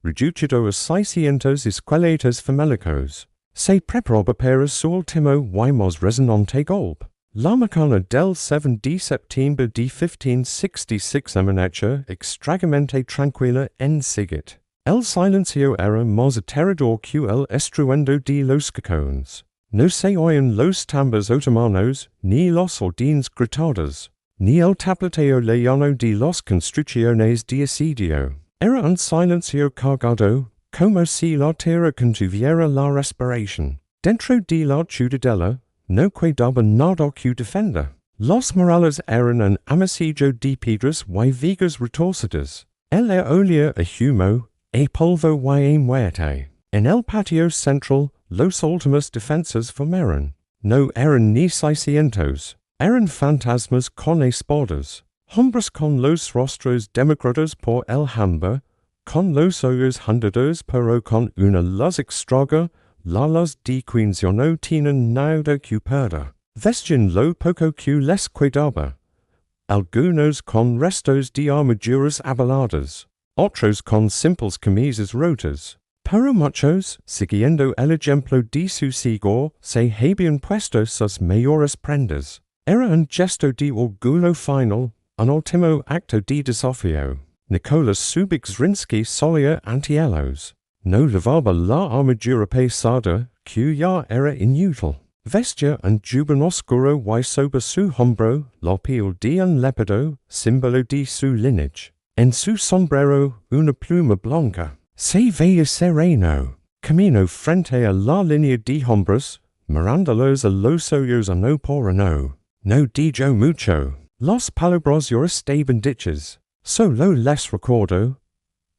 Speaker 1: reducido a 600 esqueletos famélicos, se preparaba para su último y más resonante golpe. La mañana del 7 de septiembre de 1566 amaneció extrañamente tranquila en Sigit. El silencio era más aterrador que el estruendo de los cajones. No se oían los tambores otomanos, ni los órdenes gritados, ni el tapleteo llano de las construcciones de asedio. Era un silencio cargado, como si la tierra contuviera la respiración. Dentro de la ciudadela, no quedaba nada que defender. Las murallas eran un amasillo de piedras y vigas retorcidas. El aire olía a humo, a polvo y a muerte. En el patio central, los últimos defensas formaron. No eran ni 600, eran fantasmas con espadas. Hombres con los rostros demacrados por el hambre, con los ojos hundidos pero con una luz extraña. La luz de quince no tienen nada que perder. Vestían lo poco que les quedaba. Algunos con restos de armaduras abaladas, otros con simples camisas rotas. Pero muchos, siguiendo el ejemplo de su sigor, se habían puesto sus mayores prendas. Era un gesto de orgullo final, un último acto de desafío. Nikola Šubić Zrinski solía ante ellos. No llevaba la armadura pesada, que ya era inútil. Vestía un jubón oscuro y sobre su hombro la piel de un léopardo, símbolo de su lineage. En su sombrero, una pluma blanca. Se veía sereno. Camino frente a la línea de hombres, mirándolos a los ojos a no por no. No dijo mucho. Las palabras ya estaban dichas. Solo les recuerdo.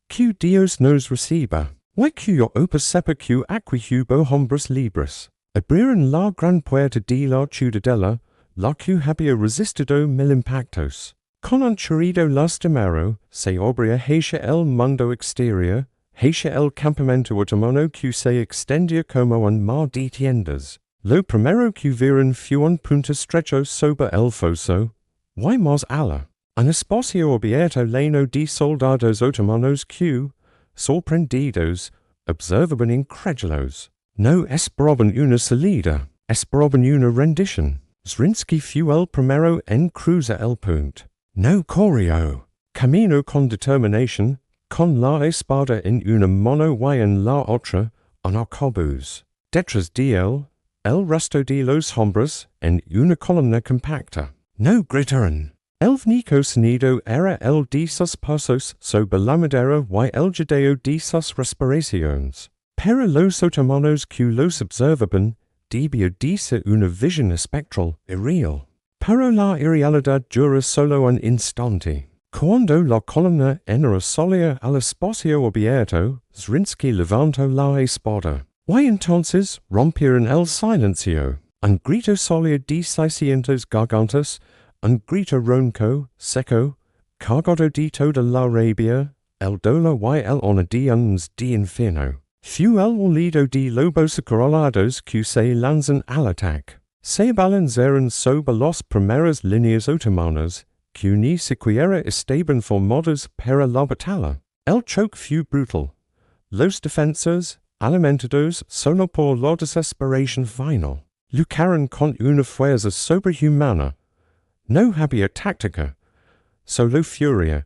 Speaker 1: Que Dios nos reciba. Y que yo sepa que aquí hubo hombres libres. Abrieron la gran puerta de la ciudadela, la que había resistido 1000 impactos. Con un chorrido lastimero, se abría hacia el mundo exterior, hacia el campamento otomano que se extendía como un mar de tiendas. Lo primero que vieron fue un punto estrecho sobre el foso, y más allá, un espacio abierto lleno de soldados otomanos que, sorprendidos, observaban incrédulos. No esperaban una salida, esperaban una rendición. Zrinski fue el primero en cruzar el punto. No corrió. Caminó con determinación, con la espada en una mano y en la otra, un arcabuz. Detrás de él, el resto de los hombres, en una columna compacta. No gritaron. El único sonido era el de sus pasos sobre la madera y el jadeo de sus respiraciones. Pero los otomanos que los observaban debía de ser una visión espectral, irreal. Pero la irrealidad dura solo un instante. Cuando la columna entró sola al espacio abierto, Zrinski levantó la espada. Y entonces rompieron el silencio. Un grito sólido de 600 gargantas, un grito ronco, seco, cargado de toda la rabia, el dolor y el honor de uns de infierno. Fue el olido de lobos acorralados que se lanzan al ataque. Se balancearon sobre las primeras líneas otomanas, que ni siquiera estaban formadas para la batalla. El choque fue brutal. Los defensores, alimentados solo por la desesperación final, lucharon con una fuerza sobrehumana. No había táctica, solo furia.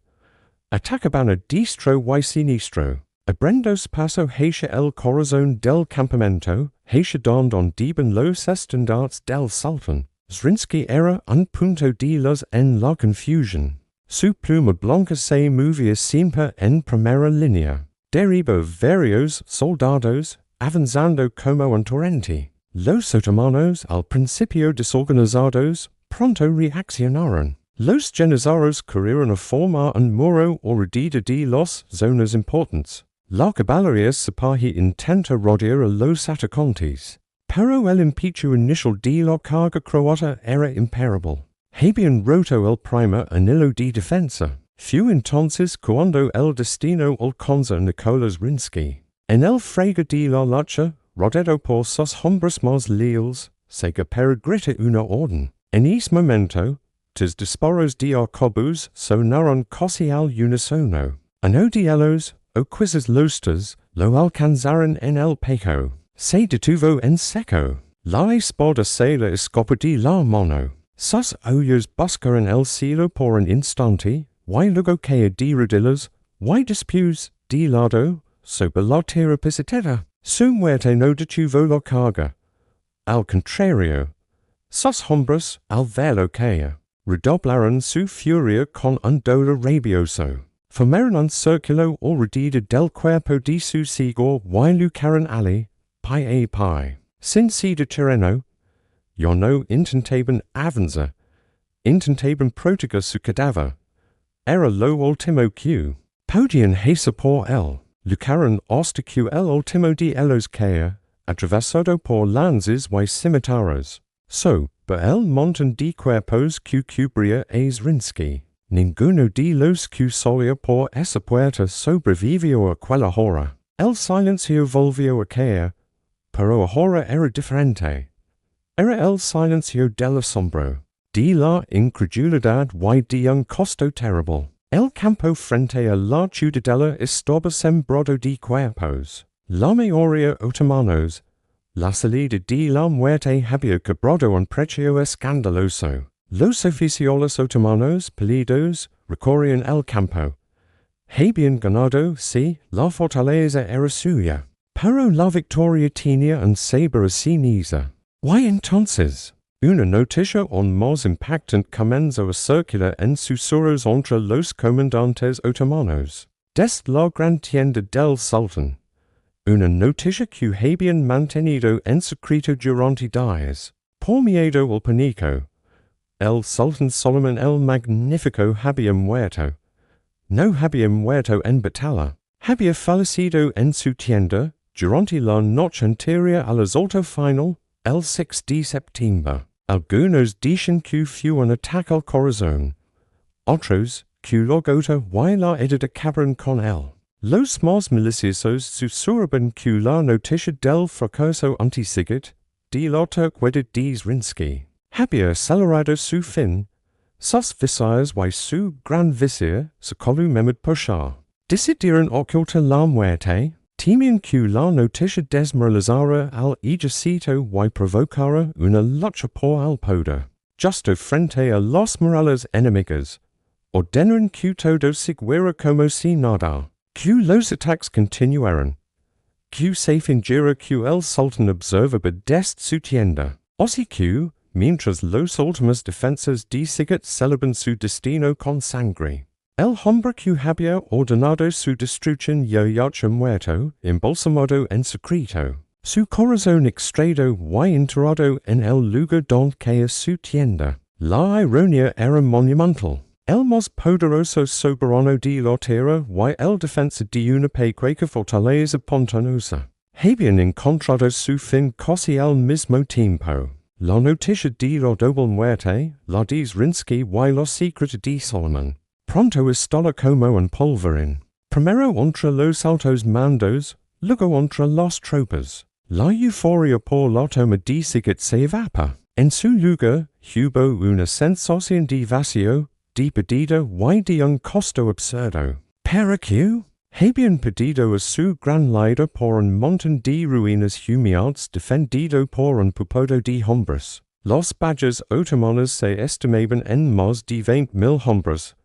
Speaker 1: Atacaban a diestro y sinistro. Abrendos paso hacia el corazón del campamento, hacia donde deben los estandartes del sultán. Zrinski era un punto de luz en la confusión. Su pluma blanca se movía siempre en primera línea. Derriba varios soldados, avanzando como un torrente. Los otomanos, al principio desorganizados, pronto reaccionaron. Los Genezaros corrieron a formar un muro o redida de los zonas importantes. La caballería sepahi intenta rodear a los atacantes. Pero el impetu inicial de la carga croata era imparable. Habían roto el primer anillo de defensa. Fue entonces cuando el destino alcanza Nikola Zrinski. En el frega de la lucha, rodeado por sus hombres más leales, se peregrita una orden. En ese momento, tus disparos de arcabuz sonaron casi al unísono. Uno de ellos, o quizás los dos, lo alcanzaron en el pecho. Se detuvo en seco. La espada se le escapó de la mano. Sus ojos buscaron el cielo por un instante, y luego cae de rodillas, y después, de lado, sobre la tierra pisotera. Su muerte no detuvo la carga. Al contrario, sus hombres, al verlo caer, redoblaron su furia con un dolor rabioso. Formaron un círculo alrededor del cuerpo de su señor y lucharon ali, pie a pie. Sin se terreno, yo no intentaban avanzar, intentaban proteger su cadáver. Era lo último que podían hacer por él. Lucharon hasta que el último de ellos caer, atravesado por lanzas y cimitarras. Por el montón de cuerpos que cubría a Zrinski, ninguno de los que solía por esa puerta sobrevivió a aquella hora. El silencio volvió a caer, pero ahora era diferente. Era el silencio del asombro, de la incredulidad y de un costo terrible. El campo frente a la ciudadela estaba sembrado de cuerpos. La mayoría otomanos. La salida de la muerte había cobrado un precio escandaloso. Los oficiales otomanos pelidos recorrían el campo. Habían ganado, sí, la fortaleza era suya. Pero la victoria tenía un sabor ceniza. Y entonces, una noticia aún más impactante comenzó a circular en susurros entre los comandantes otomanos. Desde la gran tienda del sultán. Una noticia que habían mantenido en secreto durante días. Por miedo al pánico, el Sultán Solimán el Magnífico había muerto. No había muerto en batalla. Había fallecido en su tienda durante la noche anterior al asalto final, el 6 de septiembre. Algunos dicen que fue un ataque al corazón. Otros, que la gota y la herida acabaron con él. Los más maliciosos susurraban que la noticia del fracaso anticigat de la terquedad de Zrinski había acelerado su fin. Sus visaires y su gran visir, Sokolu Mehmed Pasha, decidieron ocultar la muerte, temían que la noticia desmoralizara al ejército y provocara una lucha por el poder. Justo frente a las murallas enemigas, ordenaron que todo siguiera como si nada. Que los ataques continuaron. Que se fingiera que el sultán observaba desde su tienda. Así que, mientras los últimos defensas de Sigat celebraban su destino con sangre, el hombre que había ordenado su destrucción ya yacha muerto, embalsamado en secreto. Su corazón extraído y enterrado en el lugar donde caía su tienda. La ironía era monumental. El más poderoso soberano de la tierra y el defensa de una pequeña fortaleza pantanosa habían encontrado su fin casi al mismo tiempo. La noticia de la doble muerte, la de Zrinski y la secreta de Solimán, pronto estalla como un polvorín. Primero entre los altos mandos, luego entre las tropas. La euforia por la toma de Sigat se evapora. En su lugar, hubo una sensación de vacío, de pérdida y de un costo absurdo. ¿Para qué? Habían perdido a su gran líder por un montón de ruinas humeadas defendido por un puñado de hombres. Los badges otomanos se estimaban en más de 20,000 hombres.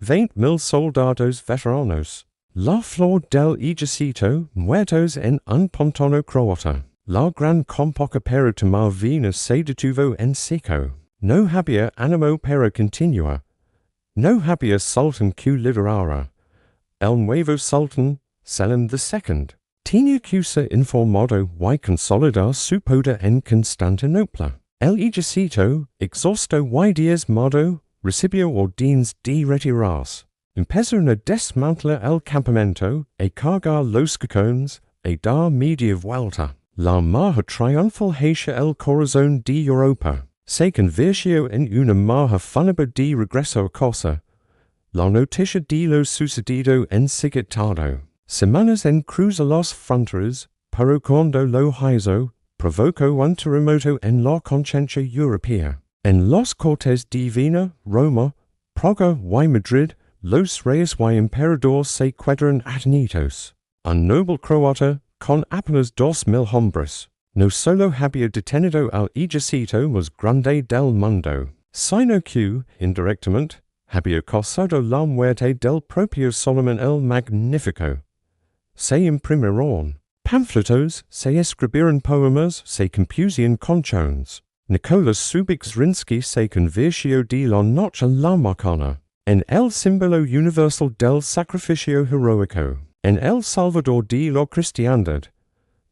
Speaker 1: 20,000 soldados veteranos. La flor del ejército muertos en un pantano croata. La gran compoca para tomar Viena se detuvo en seco. No había ánimo para continuar. No había sultán que liderara. El nuevo sultán, Selim II, tenía que ser informado y consolidar su poder en Constantinopla. El ejército, exhausto y diezmado, recipio ordines de retiras. Empezaron a desmantelar el campamento, a cargar los cajones, a dar media vuelta. La marcha triunfal hacia el corazón de Europa. Se convirtió en una marcha fúnebre de regreso a casa. La noticia de lo sucedido en sigitado. Semanas en cruza las fronteras, pero cuando lo hizo, provocó un terremoto en la conciencia europea. En los cortes de Viena, Roma, Praga y Madrid, los reyes y emperadores se quedaron atónitos. Un noble croata, con apenas 2,000 hombres, no solo había detenido al ejército más grande del mundo, sino que, indirectamente, había causado la muerte del propio Solimán el Magnífico. Se imprimieron panfletos, se escribieron poemas, se compusieron canciones. Nikola Šubić Zrinski se convirtió de la noche a la mañana en el símbolo universal del sacrificio heroico. En El Salvador de la cristiandad,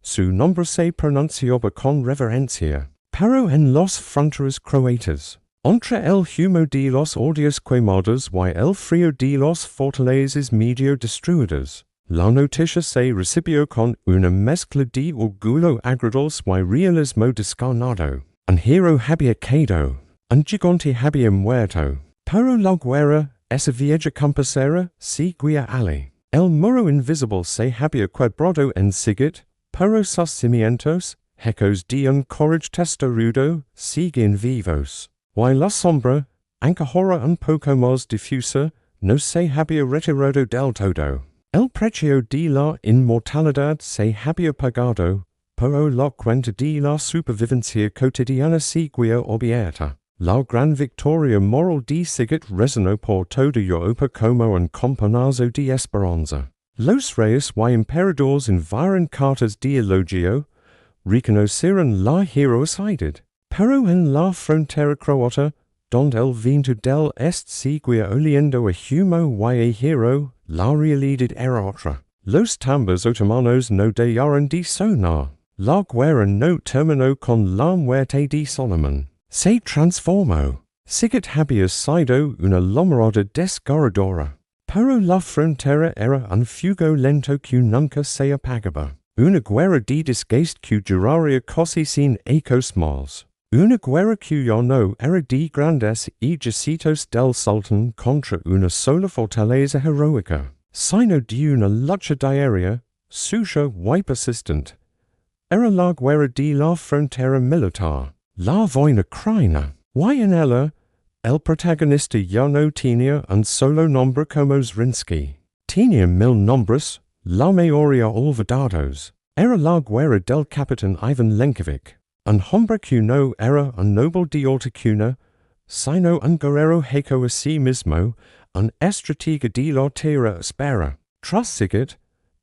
Speaker 1: su nombre se pronunciaba con reverencia, pero en las fronteras croatas, entre el humo de los odios quemados y el frío de las fortalezas medio destruidas, la noticia se recibió con una mezcla de orgullo agridulce y realismo descarnado. Un hero había caído, un gigante había muerto, pero la guerra, esa vieja campesera, seguía allí. El muro invisible se había quebrado en sigit, pero sus cimientos, ecos de un courage testarudo, siguen vivos. Y la sombra, aunque ahora un poco más difusa, no se había retirado del todo. El precio de la inmortalidad se había pagado, pero la cuenta de la supervivencia cotidiana seguía abierta. La gran victoria moral de Sigit resonó por toda Europa como un campanazo de esperanza. Los reyes y emperadores enviaron cartas de elogio, reconocieron la heroicidad, pero en la frontera croata, donde el viento del este seguía oliendo a humo y a hero, la realidad era otra. Los tambores otomanos no dejaron de sonar. La guerra no terminó con la muerte de Solimán. Se transformó. Sigit había sido una lomarada desgarradora, pero la frontera era un fuego lento que nunca se apagaba. Una guerra de desgaste que duraría casi sin ecos más. Una guerra que ya no era de grandes ejércitos del sultán contra una sola fortaleza heroica, sino de una lucha diaria, sucia y persistente. Era la guerra de la frontera militar. La vaina craina. Y en ella, el protagonista ya no tenía un solo nombre como Zrinski. Tenía 1000 nombres, la mayoría olvidados. Era la guerra del capitán Ivan Lenkovic. Un hombre que no era un noble de alta cuna, sino un guerrero hecho a sí mismo, un estratega de la tierra espera. Tras Sigit,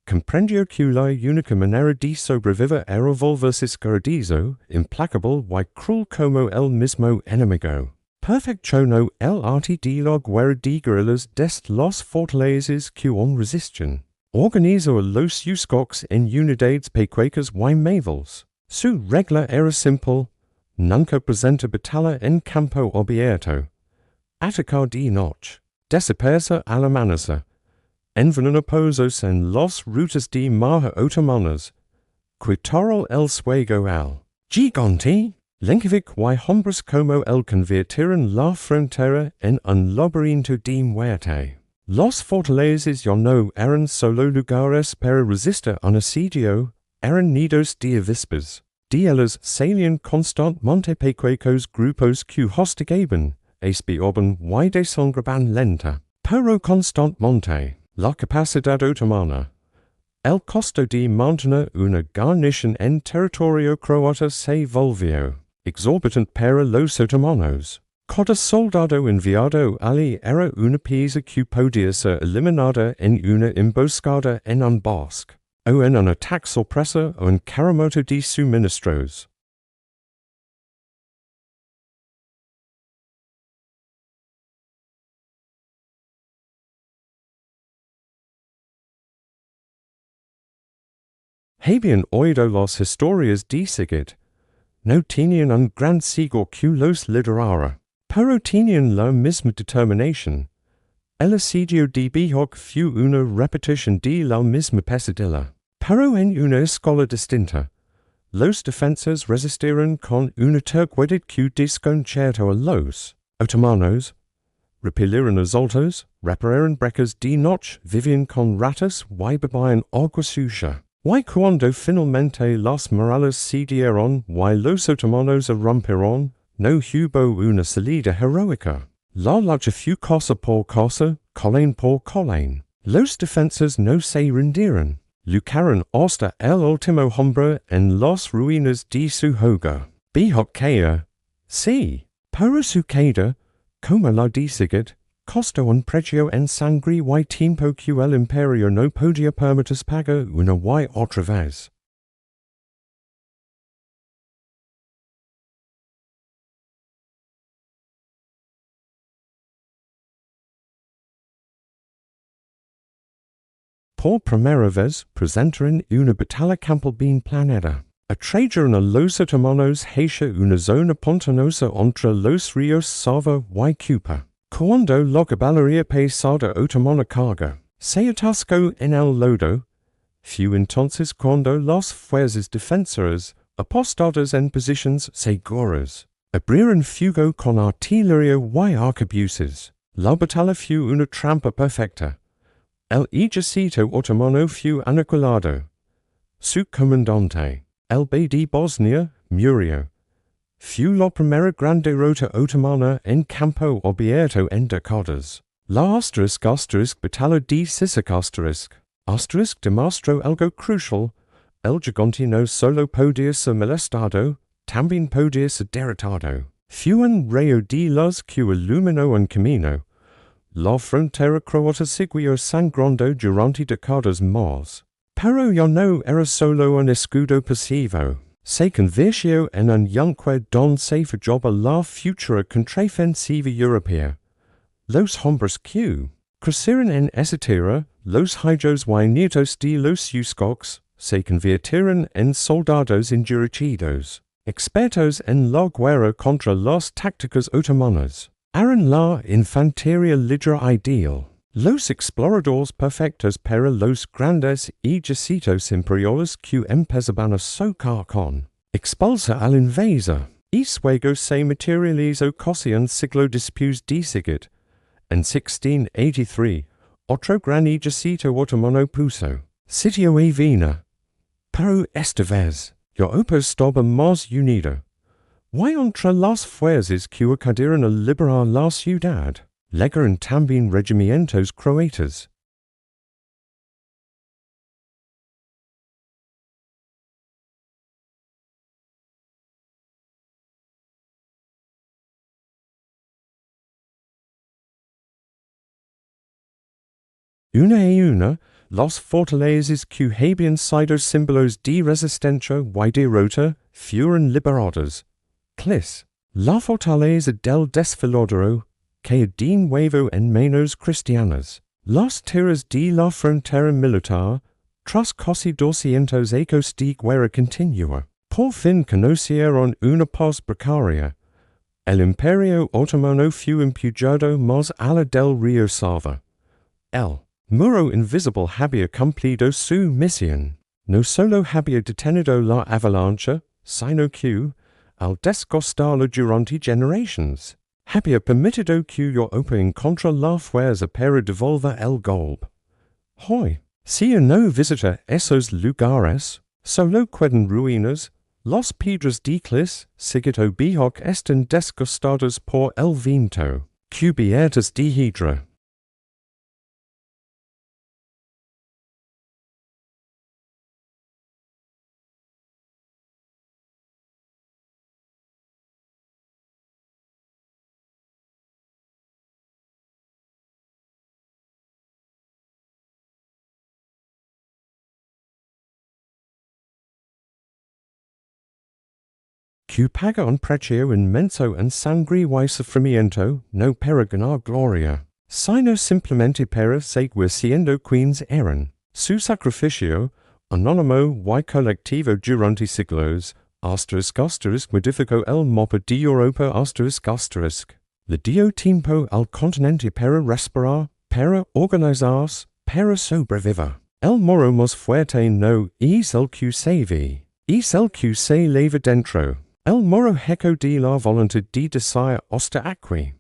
Speaker 1: comprendió que la única manera de sobrevivir era volverse escardizo, implacable y cruel como el mismo enemigo. Perfeccionó el arte de la guerra de guerrillas desde las fortalezas que aún resisten. Organizó a los Uskoks en unidades pequeñas y móviles. Su regla era simple: nunca presenta batalla en campo abierto. Atacar de noche. Desaparecer al amanecer. Envenenar pozos en las rutas de marcha otomanas. Quitaron el fuego al Gigante. Lenkovic y hombres como el convirtieron la frontera en un laberinto de muerte. Las fortalezas ya no eran solo lugares para resistir un asedio, eran nidos de avispas. De ellas salían constantemente pequeños grupos que hostigaban, espiaban y desangraban lenta, pero constantemente. La capacidad otomana. El costo de mantener una guarnición en territorio croata se volvió exorbitant para los otomanos. Cada soldado enviado allí era una pieza que podía ser eliminada en una emboscada en un bosque, o en un ataque sorpresa o en caramoto de suministros. Habían oído las historias de Sigit. No tenían un gran siglo que los liderara. Perotenian la misma determinación. El asedio de Bihok fue una repetición de la misma pesadilla, pero en una escala distinta. Los defensores resistieron con una terquedad que desconcertó a los otomanos, repelieron asaltos, repararon brecas de noche, vivían con ratas y bebían agua sucia. Y cuando finalmente las murallas cedieron y los otomanos rompieron, no hubo una salida heroica. La lucha fue cosa por cosa, colén por colén. Los defensores no se rindieron. Lucharon hasta el último hombre en las ruinas de su hogar. Bihok caía, sí, pero su caída, como la decigit, costó un precio en sangre y tiempo que el Imperio no podía permitirse pagar una y otra vez. Por primera vez presentaron una batalla campal bien planeada. Atrajeron a los otomanos hacia una zona pantanosa entre los ríos Sava y Kupa. Cuando la caballería pesada otomana carga se atascó en el lodo, fue entonces cuando las fuerzas defensoras, apostadas en posiciones seguras, abrieron fuego con artillería y arcabuces. La batalla fue una trampa perfecta. El ejército otomano fue aniquilado. Su comandante, el bey de Bosnia, murió. Fue la primera gran derrota otomana en campo abierto en décadas. La ** batalla de Sisac ** demostró algo crucial. El gigante no solo podía ser molestado, también podía ser derrotado. Fue un rayo de luz que iluminó un camino. La frontera croata siguió sangrando durante décadas más. Pero ya no era solo un escudo pasivo. Se convirtió en un yunque donde se forjaba la futura contraofensiva europea. Los hombres que crecieron en esa tierra, los hijos y nietos de los Uskoks, se convirtieron en soldados endurecidos, expertos en la guerra contra las tácticas otomanas. Eran la infantería lidera ideal. Los exploradores perfectos para los grandes ejércitos imperiales que empezaban a socar con expulsa al invasor. Y luego se materializó casi un siglo después de seguir. En 1683, otro gran ejército otomano puso sitio a Viena. Pero esta vez, Europa estaba más unida. Y entre las fuerzas que acudieron a liberar la ciudad, llegaron también regimientos croatas. Una a una, las fortalezas que habían sido símbolos de resistencia y derrota fueron liberadas. Clis, la fortaleza del desfiladero, que de nuevo en manos cristianas. Las tierras de la frontera militar, tras casi 200 años de guerra continua, por fin conocieron una paz precaria. El Imperio Otomano fue empujado más allá del río Sava. El Muro invisible había cumplido su misión. No solo había detenido la avalancha, sino que, al desgastarlo durante generaciones, había permitido que Europa encontrara la fuerza para devolver el golpe. Hoy, si uno visita esos lugares, solo quedan ruinas. Las piedras de Clis, Sigito Bihok están desgastadas por el viento, cubiertas de hidra. Que paga un precio inmenso en sangre y sufrimiento, no para ganar gloria, sino simplemente para seguir siendo quienes eran. Su sacrificio, anónimo y colectivo durante siglos, ** modificó el mapa de Europa **. Le dio tiempo al continente para respirar, para organizarse, para sobrevivir. El moro más fuerte no es el que se ve, es el que se leva dentro. El moro heco de la voluntad de decir hasta aquí.